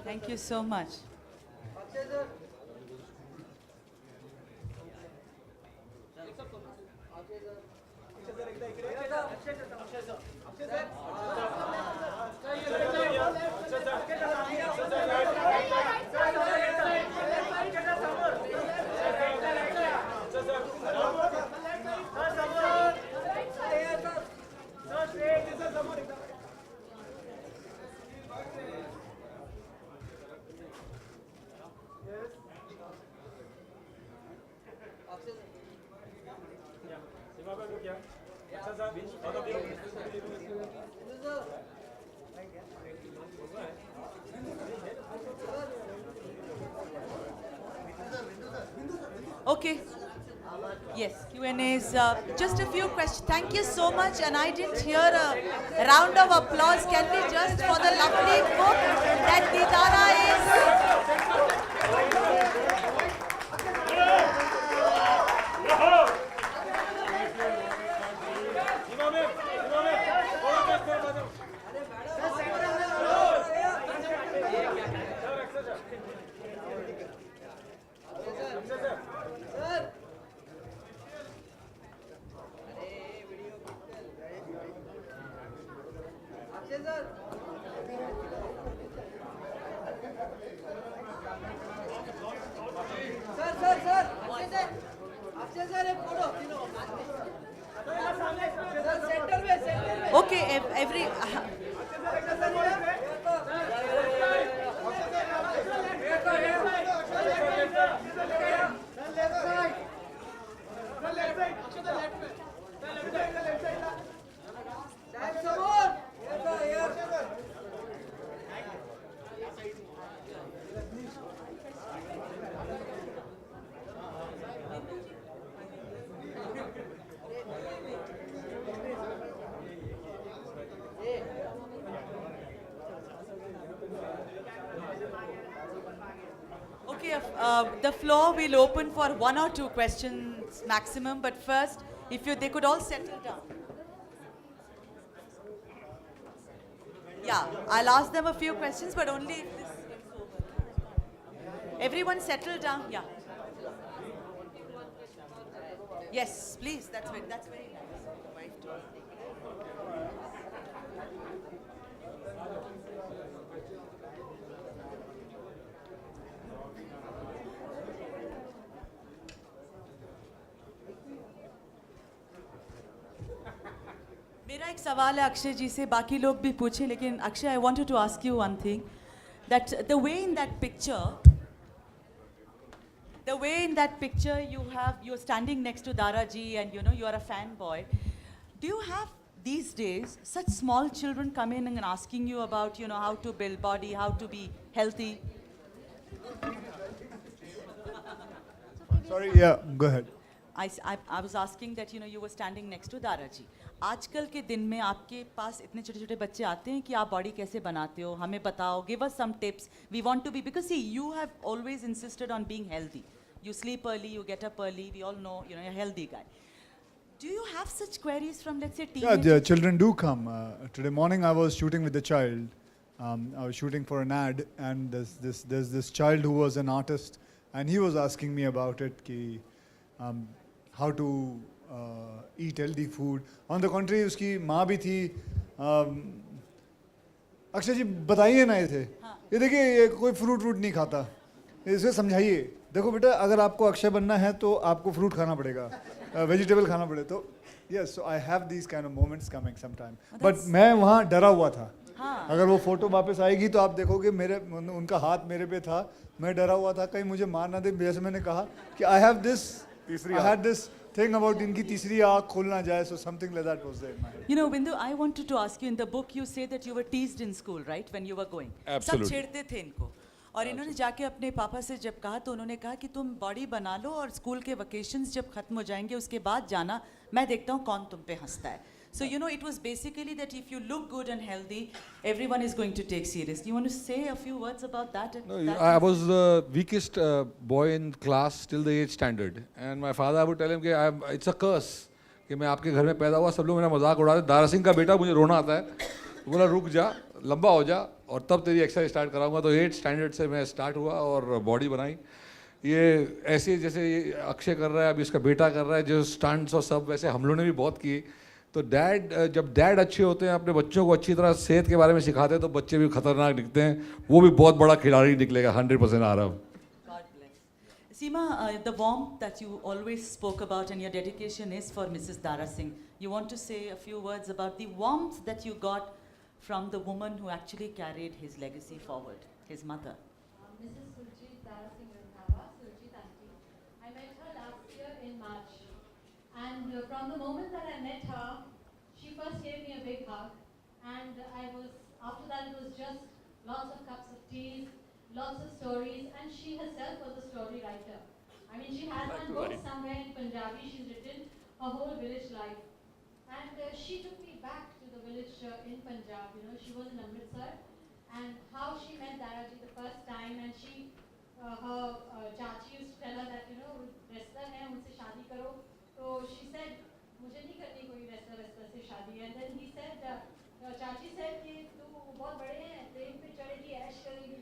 Thank you so much. Okay. Yes, Q&A is just a few questions. Thank you so much. And I didn't hear a round of applause. Can we just for the lovely book that Deedara is? Okay, every the floor will open for 1 or 2 questions maximum, but first, if they could all settle down. Yeah, I'll ask them a few questions, but only if this gets over. Everyone settle down, yeah. Yes, please, that's very nice. मेरा एक सवाल है अक्षय जी से, बाकी लोग भी पूछे, लेकिन Akshay, I wanted to ask you one thing, that the way in that picture you're standing next to Dara ji and you are a fanboy. Do you have these days such small children come in and asking you about how to build body, how to be healthy? Sorry, yeah, go ahead. I was asking that you were standing next to Dara ji. आजकल के दिन में आपके पास इतने छोटे छोटे बच्चे आते हैं कि आप बॉडी कैसे बनाते हो, हमें बताओ, give us some tips. We want to be, because see, you have always insisted on being healthy. You sleep early, you get up early, we all know, you're a healthy guy. Do you have such queries from, let's say, teenagers? Yeah, the children do come. Today morning I was shooting with the child. I was shooting for an ad, and there's this child who was an artist, and he was asking me about it, how to eat healthy food. On the contrary, उसकी माँ भी थी. अक्षय जी बताइए ना ये देखिए ये कोई फ्रूट नहीं खाता, इसे समझाइए. देखो बेटा, अगर आपको अक्षय बनना है तो आपको फ्रूट खाना पड़ेगा, वेजिटेबल खाना पड़ेगा. तो yes, so I have these kind of moments coming sometime. But मैं वहाँ डरा हुआ था. अगर वो फोटो वापस आएगी तो आप देखोगे उनका हाथ मेरे पे था, मैं डरा हुआ था कहीं मुझे मार ना दे. जैसे मैंने कहा कि I had this thing about इनकी तीसरी आँख खोल ना जाए, so something like that was there in my head. You know, Bindu, I wanted to ask you, in the book you say that you were teased in school, right, when you were going? Absolutely. सब छेड़ते थे इनको, और इन्होंने जाके अपने पापा से जब कहा तो उन्होंने कहा कि तुम बॉडी बना लो और स्कूल के वेकेशंस जब खत्म हो जाएंगे उसके बाद जाना, मैं देखता हूँ कौन तुम पे हंसता है. So you know, it was basically that if you look good and healthy, everyone is going to take seriously. You want to say a few words about that? No, I was the weakest boy in class till the 8th standard, and my father would tell him कि it's a curse कि मैं आपके घर में पैदा हुआ, सब लोग मेरा मजाक उड़ाते. दारा सिंह का बेटा, मुझे रोना आता है. बोला रुक जा, लंबा हो जा और तब तेरी एक्सरसाइज स्टार्ट कराऊंगा. तो 8th स्टैंडर्ड से मैं स्टार्ट हुआ और बॉडी बनाई. ये ऐसे जैसे ये अक्षय कर रहा है, अभी इसका बेटा कर रहा है, जो स्टंट्स और सब वैसे हम लोगों ने भी बहुत किए. तो जब डैड अच्छे होते हैं, अपने बच्चों को अच्छी तरह सेहत के बारे में सिखाते हैं, तो बच्चे भी खतरनाक दिखते हैं. वो भी बहुत बड़ा खिलाड़ी निकलेगा, 100% आ रहा हूँ. God bless. Seema, the warmth that you always spoke about and your dedication is for Mrs. Dara Singh. You want to say a few words about the warmth that you got from the woman who actually carried his legacy forward, his mother? Mrs. Surjit Dara Singh Randhawa, Surjit auntie. I met her last year in March. And from the moment that I met her, she first gave me a big hug. And after that it was just lots of cups of tea, lots of stories. And she herself was a story writer. I mean, she has one book somewhere in Punjabi. She's written her whole village life. And she took me back to the village in Punjab. You know, she was in Amritsar. And how she met Daraji the first time. And her chachi used to tell her that, you know, wrestler hai, unse shaadi karo. So she said, मुझे नहीं करनी कोई wrestler से शादी. And then he said, चाची said कि तू बहुत बड़े हैं, प्लेन पे चढ़ेगी, ऐश करेगी.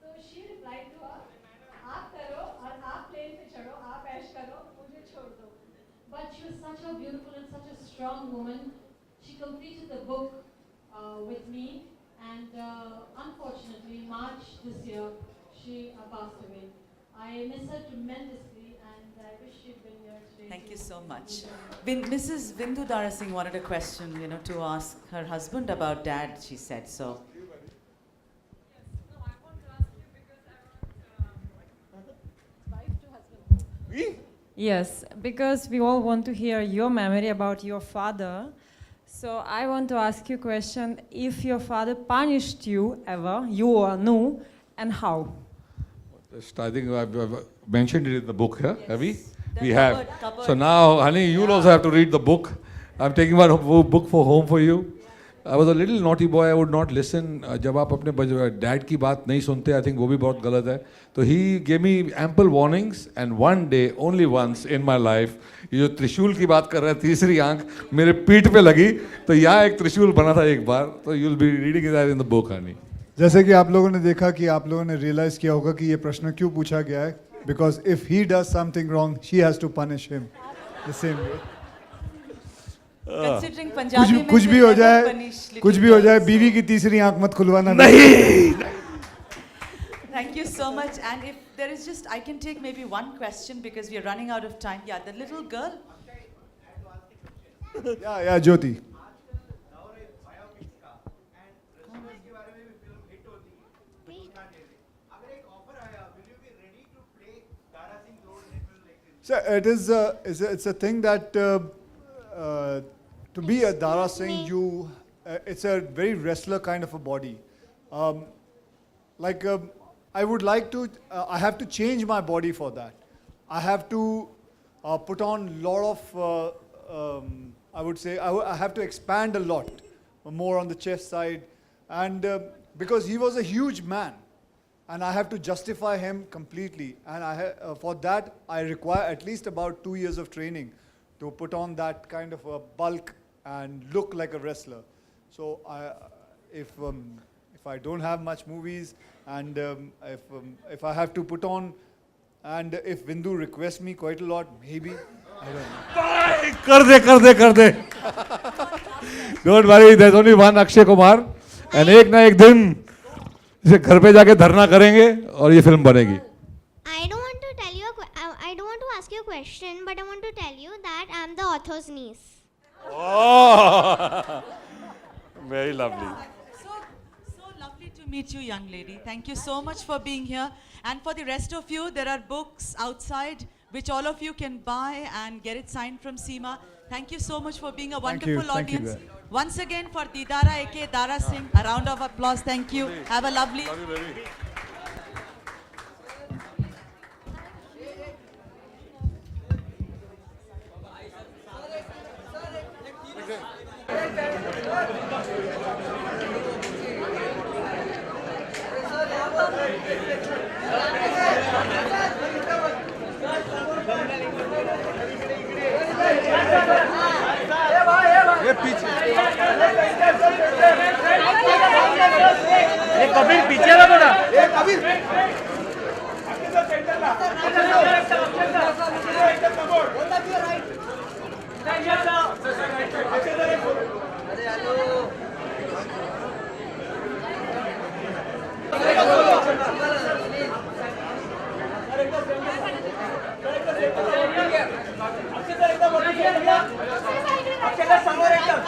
So she replied to her, आप करो और आप प्लेन पे चढ़ो, आप ऐश करो, मुझे छोड़ दो. But she was such a beautiful and such a strong woman. She completed the book with me, and unfortunately, March this year, she passed away. I miss her tremendously, and I wish she'd been here today. Thank you so much. Mrs. Bindu Dara Singh wanted a question, you know, to ask her husband about dad, she said. So. No, I want to ask you because I want wife to husband. Yes, because we all want to hear your memory about your father. So I want to ask you a question. If your father punished you ever, you or no, and how? I think I've mentioned it in the book, yeah? Have we? The We have. cupboard. So now, honey, you'll also have to read the book. I'm taking one book for home for you. I was a little naughty boy. I would not listen. जब आप अपने dad की बात नहीं सुनते, I think वो भी बहुत गलत है. So he gave me ample warnings, and one day, only once in my life, ये जो त्रिशूल की बात कर रहा है, तीसरी आंख मेरे पीठ पे लगी, तो यहाँ एक त्रिशूल बना था एक बार. So you'll be reading that in the book, honey. जैसे कि आप लोगों ने देखा कि आप लोगों ने रियलाइज किया होगा कि ये प्रश्न क्यों पूछा गया है. Because if he does something wrong, she has to punish him the same way. Considering Punjabi में कुछ भी हो never जाए, punish little कुछ भी हो जाए, girls. बीवी की तीसरी आंख मत खुलवाना. नहीं. Thank you so much. And if there is just, I can take maybe one question because we are running out of time. Yeah, the little girl. या ज्योति. So it's a thing that to be a Dara Singh, it's a very wrestler kind of a body. I would like to, I have to change my body for that. I have to put on a lot of, I would say, I have to expand a lot more on the chest side. And because he was a huge man, and I have to justify him completely. And for that, I require at least about 2 years of training to put on that kind of a bulk and look like a wrestler. So if I don't have much movies, and if I have to put on, and if Bindu requests me quite a lot, maybe, I don't know. कर दे. Don't worry, there's only one Akshay Kumar, and एक ना एक दिन इसे घर पे जाके धरना करेंगे और ये फिल्म बनेगी. I don't want to tell you. I don't want to ask you a question, but I want to tell you that I'm the author's niece. Oh, very lovely. So lovely to meet you, young lady. Thank you so much for being here. And for the rest of you, there are books outside which all of you can buy and get it signed from Seema. Thank you so much for being a Thank you, wonderful thank you, audience. guys. Once again for Deedara aka Dara Singh, a round of applause. Thank you. Have a lovely. ये पीछे ये कबीर पीछे ना थोड़ा समोर एकदम